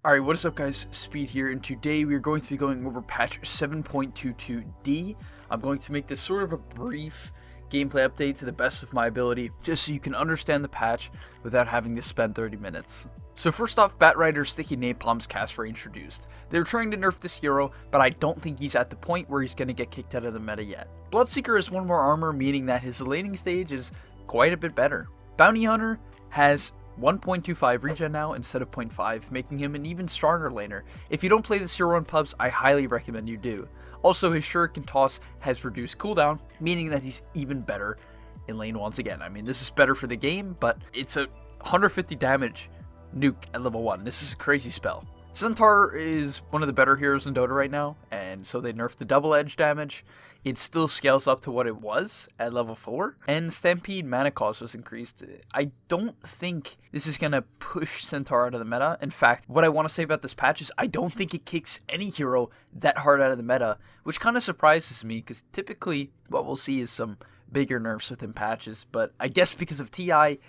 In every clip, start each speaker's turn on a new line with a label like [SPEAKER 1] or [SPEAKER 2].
[SPEAKER 1] Alright, what is up guys, Speed here, and today we are going to be going over patch 7.22D. I'm going to make this sort of a brief gameplay update to the best of my ability, just so you can understand the patch without having to spend 30 minutes. So first off, Batrider's Sticky Napalm's cast were introduced. They're trying to nerf this hero, but I don't think he's at the point where he's going to get kicked out of the meta yet. Bloodseeker has one more armor, meaning that his laning stage is quite a bit better. Bounty Hunter has 1.25 regen now instead of 0.5, making him an even stronger laner. If you don't play this hero in pubs, I highly recommend you do. Also, his Shuriken Toss has reduced cooldown, meaning that he's even better in lane once again. I mean, this is better for the game, but it's a 150 damage nuke at level 1. This is a crazy spell. Centaur is one of the better heroes in Dota right now, and so they nerfed the double edge damage. It still scales up to what it was at level 4, and Stampede mana cost was increased. I don't think this is going to push Centaur out of the meta. In fact, what I want to say about this patch is I don't think it kicks any hero that hard out of the meta, which kind of surprises me, because typically what we'll see is some bigger nerfs within patches, but I guess because of TI,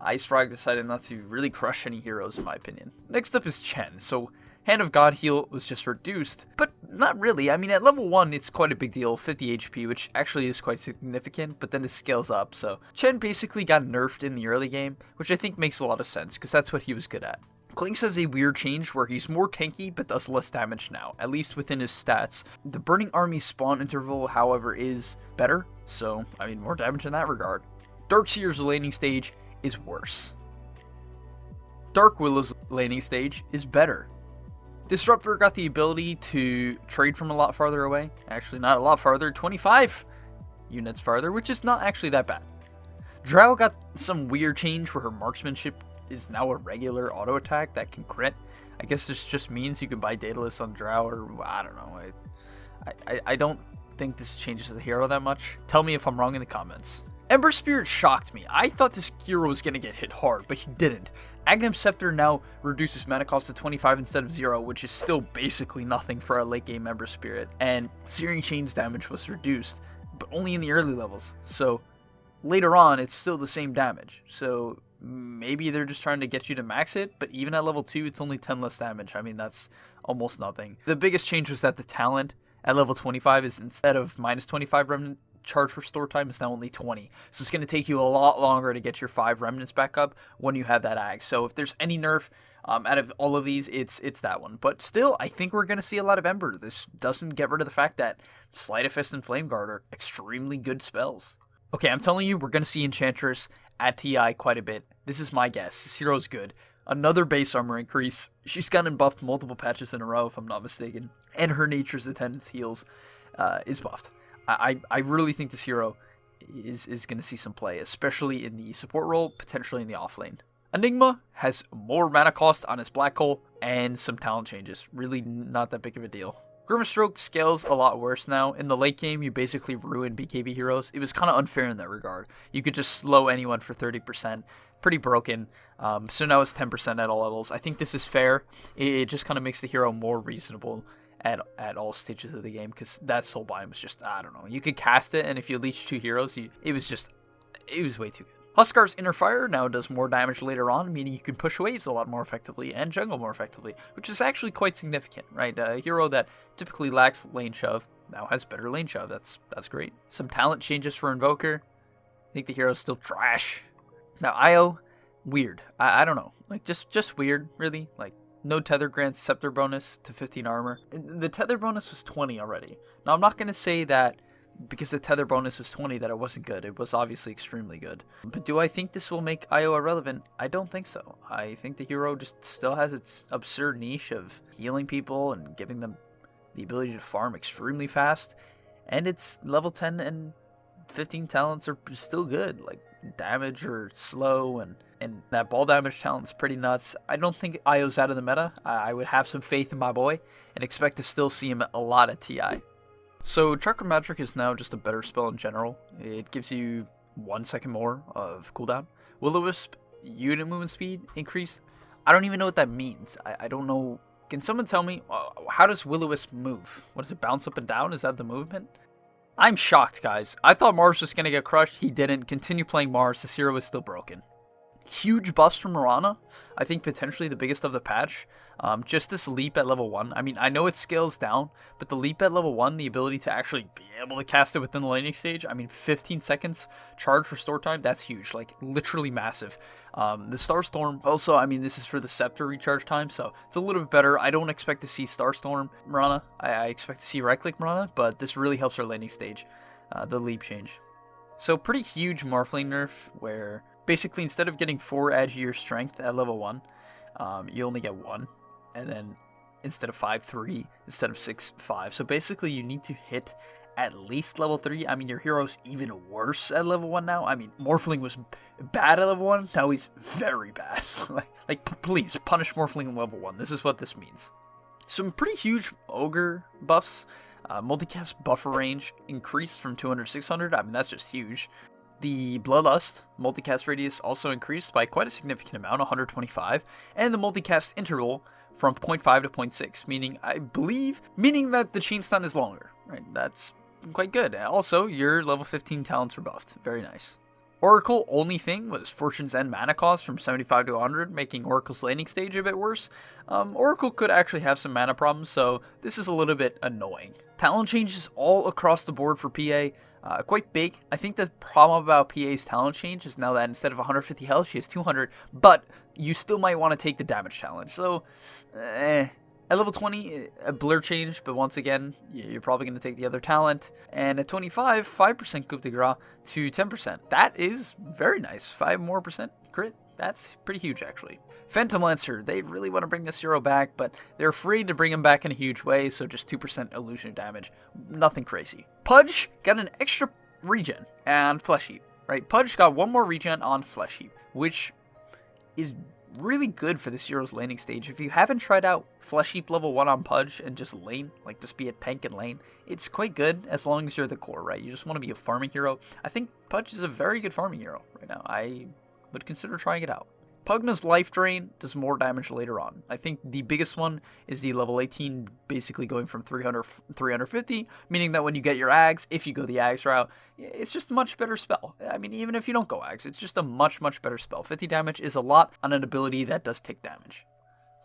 [SPEAKER 1] IceFrog decided not to really crush any heroes in my opinion. Next up is Chen. So Hand of God heal was just reduced, but not really. I mean, at level 1, it's quite a big deal, 50 HP, which actually is quite significant, but then it scales up. So Chen basically got nerfed in the early game, which I think makes a lot of sense, because that's what he was good at. Klinks has a weird change where he's more tanky, but does less damage now, at least within his stats. The Burning Army spawn interval, however, is better, so, I mean, more damage in that regard. Darkseer's laning stage is worse. Dark Willow's laning stage is better. Disruptor got the ability to trade from a lot farther away. Actually, not a lot farther, 25 units farther, which is not actually that bad. Drow got some weird change where her marksmanship is now a regular auto attack that can crit. I guess this just means you can buy Daedalus on Drow, or I don't know. I don't think this changes the hero that much. Tell me if I'm wrong in the comments. Ember Spirit shocked me. I thought this hero was going to get hit hard, but he didn't. Aghanim Scepter now reduces mana cost to 25 instead of 0, which is still basically nothing for a late game Ember Spirit. And Searing Chains damage was reduced, but only in the early levels. So later on, it's still the same damage. So maybe they're just trying to get you to max it, but even at level 2, it's only 10 less damage. I mean, that's almost nothing. The biggest change was that the talent at level 25 is, instead of minus 25 remnant charge restore time, is now only 20, so it's going to take you a lot longer to get your 5 remnants back up when you have that ag. So if there's any nerf out of all of these, it's that one. But still, I think we're going to see a lot of Ember. This doesn't get rid of the fact that Sleight of Fist and Flame Guard are extremely good spells. Okay, I'm telling you, we're going to see Enchantress at TI quite a bit. This is my guess. This hero's good. Another base armor increase. She's gotten buffed multiple patches in a row, if I'm not mistaken, and her Nature's Attendance heals is buffed. I really think this hero is going to see some play, especially in the support role, potentially in the off lane. Enigma has more mana cost on his Black Hole and some talent changes. Really not that big of a deal. Grimstroke scales a lot worse now. In the late game, you basically ruin BKB heroes. It was kind of unfair in that regard. You could just slow anyone for 30%. Pretty broken. So now it's 10% at all levels. I think this is fair. It just kind of makes the hero more reasonable at all stages of the game, because that soul biome was just, I don't know, you could cast it, and if you leech 2 heroes, it was way too good. Huskar's Inner Fire now does more damage later on, meaning you can push waves a lot more effectively and jungle more effectively, which is actually quite significant, right? A hero that typically lacks lane shove now has better lane shove. That's great. Some talent changes for Invoker. I think the hero's still trash. Now Io, weird. I don't know, like just weird, really. Like, no tether grants scepter bonus to 15 armor. The tether bonus was 20 already. Now, I'm not going to say that because the tether bonus was 20 that it wasn't good. It was obviously extremely good. But do I think this will make Io irrelevant? I don't think so. I think the hero just still has its absurd niche of healing people and giving them the ability to farm extremely fast. And its level 10 and 15 talents are still good. Like, damage or slow, and that ball damage talent's pretty nuts. I don't think Io's out of the meta. I would have some faith in my boy and expect to still see him a lot at TI. So Chakra Magic is now just a better spell in general. It gives you 1 second more of cooldown. Will-O-Wisp unit movement speed increased. I don't even know what that means. I don't know. Can someone tell me, how does Will-O-Wisp move? What, does it bounce up and down? Is that the movement? I'm shocked, guys. I thought Mars was going to get crushed. He didn't. Continue playing Mars. This hero is still broken. Huge buffs from Mirana. I think potentially the biggest of the patch. Just this leap at level 1. I mean, I know it scales down, but the leap at level 1, the ability to actually be able to cast it within the laning stage, I mean, 15 seconds charge restore time, that's huge. Like, literally massive. The Starstorm, also, I mean, this is for the Scepter recharge time, so it's a little bit better. I don't expect to see Starstorm Mirana. I expect to see REKT Mirana, but this really helps our laning stage, the leap change. So, pretty huge Morphling nerf, where basically instead of getting 4 agi or strength at level 1, you only get 1. And then instead of 5, 3, instead of 6, 5. So basically you need to hit at least level 3. I mean, your hero's even worse at level 1 now. I mean, Morphling was bad at level 1, now he's very bad. like, please, punish Morphling at level 1. This is what this means. Some pretty huge Ogre buffs. Multicast buffer range increased from 200 to 600. I mean, that's just huge. The Bloodlust multicast radius also increased by quite a significant amount, 125. And the multicast interval from 0.5 to 0.6, meaning that the chain stun is longer, right? That's quite good. Also, your level 15 talents were buffed. Very nice. Oracle only thing was Fortune's End mana cost from 75 to 100, making Oracle's laning stage a bit worse. Oracle could actually have some mana problems, so this is a little bit annoying. Talent changes all across the board for PA. Quite big. I think the problem about PA's talent change is now that instead of 150 health, she has 200, but you still might want to take the damage challenge. So, at level 20, a blur change, but once again, you're probably going to take the other talent. And at 25, 5% coup de grace to 10%. That is very nice. 5% more crit. That's pretty huge, actually. Phantom Lancer, they really want to bring this hero back, but they're afraid to bring him back in a huge way, so just 2% illusion damage. Nothing crazy. Pudge got an extra regen and Flesh Heap, right? Pudge got one more regen on Flesh Heap, which is really good for this hero's laning stage. If you haven't tried out Flesh Heap level 1 on Pudge and just lane, like just be a tank and lane, it's quite good as long as you're the core, right? You just want to be a farming hero. I think Pudge is a very good farming hero right now. I would consider trying it out. Pugna's Life Drain does more damage later on. I think the biggest one is the level 18 basically going from 300 350, meaning that when you get your Ags, if you go the Ags route, it's just a much better spell. I mean, even if you don't go Ags, it's just a much better spell. 50 damage is a lot on an ability that does take damage.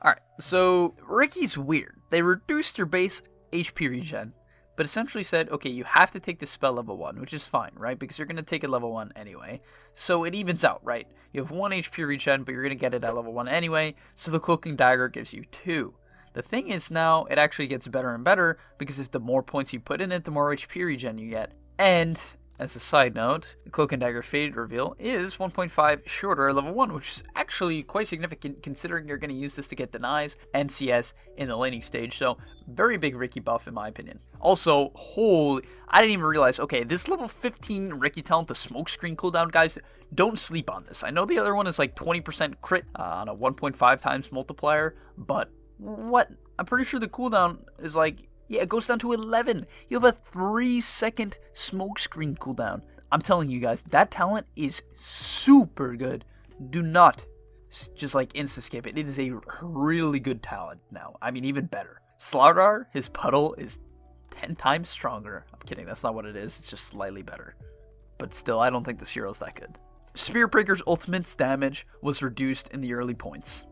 [SPEAKER 1] Alright, so Ricky's weird. They reduced your base HP regen, but essentially said, okay, you have to take this spell level 1, which is fine, right? Because you're going to take it level 1 anyway. So it evens out, right? You have 1 HP regen, but you're going to get it at level 1 anyway, so the Cloaking Dagger gives you 2. The thing is now, it actually gets better and better, because if the more points you put in it, the more HP regen you get. And, as a side note, the Cloak and Dagger Fade reveal is 1.5 shorter at level 1, which is actually quite significant considering you're going to use this to get denies and CS in the laning stage, so very big Ricky buff in my opinion. Also, I didn't even realize, okay, this level 15 Ricky talent, the Smokescreen cooldown, guys, don't sleep on this. I know the other one is like 20% crit on a 1.5 times multiplier, but what? I'm pretty sure the cooldown is like, yeah, it goes down to 11. You have a 3-second Smokescreen cooldown. I'm telling you guys, that talent is super good. Do not just like insta-skip it. It is a really good talent now. I mean, even better. Slardar, his puddle is 10 times stronger. I'm kidding, that's not what it is. It's just slightly better. But still, I don't think this hero's that good. Spearbreaker's ultimate's damage was reduced in the early points.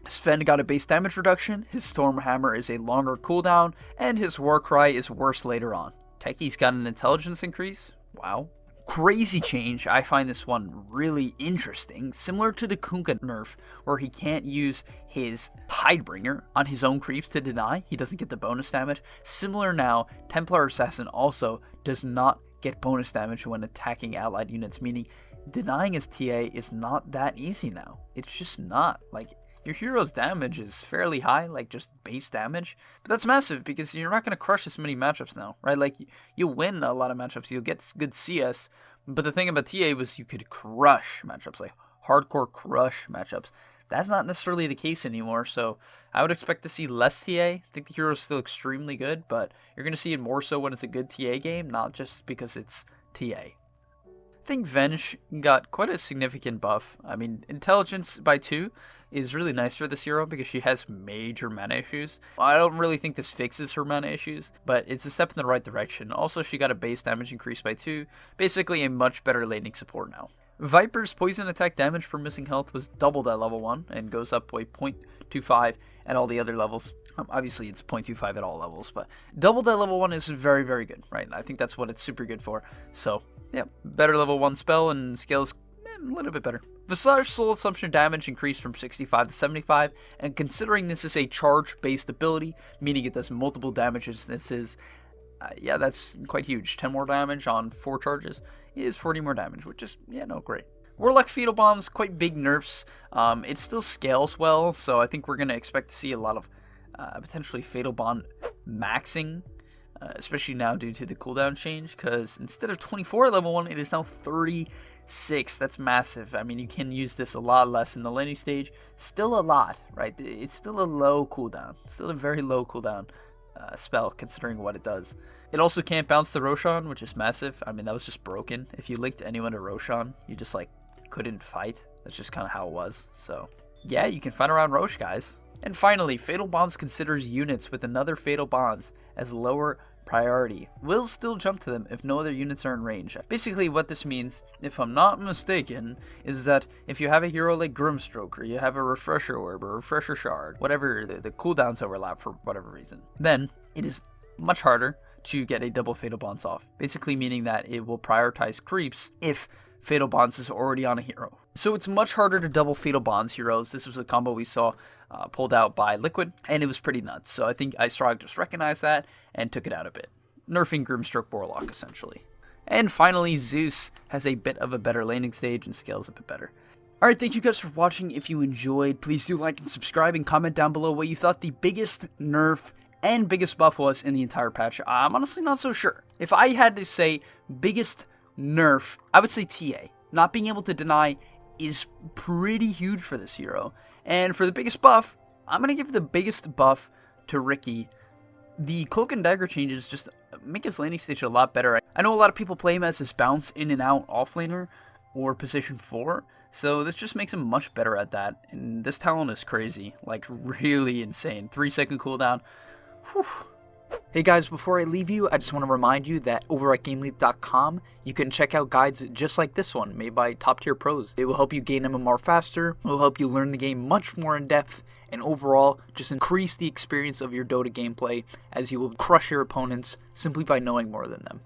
[SPEAKER 1] Sven got a base damage reduction, his Stormhammer is a longer cooldown, and his Warcry is worse later on. Techie's got an intelligence increase. Wow. Crazy change. I find this one really interesting. Similar to the Kunkka nerf, where he can't use his Hidebringer on his own creeps to deny. He doesn't get the bonus damage. Similar now, Templar Assassin also does not get bonus damage when attacking allied units, meaning denying his TA is not that easy now. It's just not. Like, your hero's damage is fairly high, like just base damage, but that's massive because you're not going to crush as many matchups now, right? Like, you'll win a lot of matchups, you'll get good CS, but the thing about TA was you could crush matchups, like hardcore crush matchups. That's not necessarily the case anymore, so I would expect to see less TA. I think the hero's still extremely good, but you're going to see it more so when it's a good TA game, not just because it's TA. I think Venge got quite a significant buff. I mean, intelligence by 2 is really nice for this hero because she has major mana issues. I don't really think this fixes her mana issues, but it's a step in the right direction. Also, she got a base damage increase by 2, basically a much better laning support now. Viper's poison attack damage per missing health was doubled at level 1 and goes up by 0.25 at all the other levels. Obviously, it's 0.25 at all levels, but doubled at level 1 is very, very good, right? I think that's what it's super good for. So, yeah, better level 1 spell and scales a little bit better. Visage Soul Assumption damage increased from 65 to 75, and considering this is a charge-based ability, meaning it does multiple damages, this is, yeah, that's quite huge. 10 more damage on 4 charges is 40 more damage, which is, yeah, no, great. Warlock Fatal Bombs, quite big nerfs. It still scales well, so I think we're going to expect to see a lot of potentially Fatal Bond maxing, especially now due to the cooldown change, because instead of 24 at level 1, it is now 36. That's massive. I mean, you can use this a lot less in the laning stage. Still a lot, right? It's still a low cooldown. Still a very low cooldown spell, considering what it does. It also can't bounce to Roshan, which is massive. I mean, that was just broken. If you linked anyone to Roshan, you just, like, couldn't fight. That's just kind of how it was. So, yeah, you can fight around Rosh, guys. And finally, Fatal Bonds considers units with another Fatal Bonds as lower priority. Will still jump to them if no other units are in range. Basically, what this means, if I'm not mistaken, is that if you have a hero like Grimstroke, or you have a Refresher Orb, or Refresher Shard, whatever, the cooldowns overlap for whatever reason, then it is much harder to get a double Fatal Bonds off. Basically meaning that it will prioritize creeps if Fatal Bonds is already on a hero. So it's much harder to double Fatal Bonds heroes. This was a combo we saw pulled out by Liquid, and it was pretty nuts. So I think Istrog just recognized that and took it out a bit. Nerfing Grimstroke Warlock, essentially. And finally, Zeus has a bit of a better laning stage and scales a bit better. Alright, thank you guys for watching. If you enjoyed, please do like and subscribe and comment down below what you thought the biggest nerf and biggest buff was in the entire patch. I'm honestly not so sure. If I had to say biggest nerf, I would say TA. Not being able to deny is pretty huge for this hero. And for the biggest buff, I'm going to give the biggest buff to Ricky. The Cloak and Dagger changes just make his laning stage a lot better. I know a lot of people play him as his bounce in and out offlaner or position 4, so this just makes him much better at that. And this talent is crazy, like really insane. 3-second cooldown. Whew. Hey guys, before I leave you, I just want to remind you that over at gameleap.com, you can check out guides just like this one, made by top tier pros. It will help you gain MMR faster, it will help you learn the game much more in depth, and overall, just increase the experience of your Dota gameplay as you will crush your opponents simply by knowing more than them.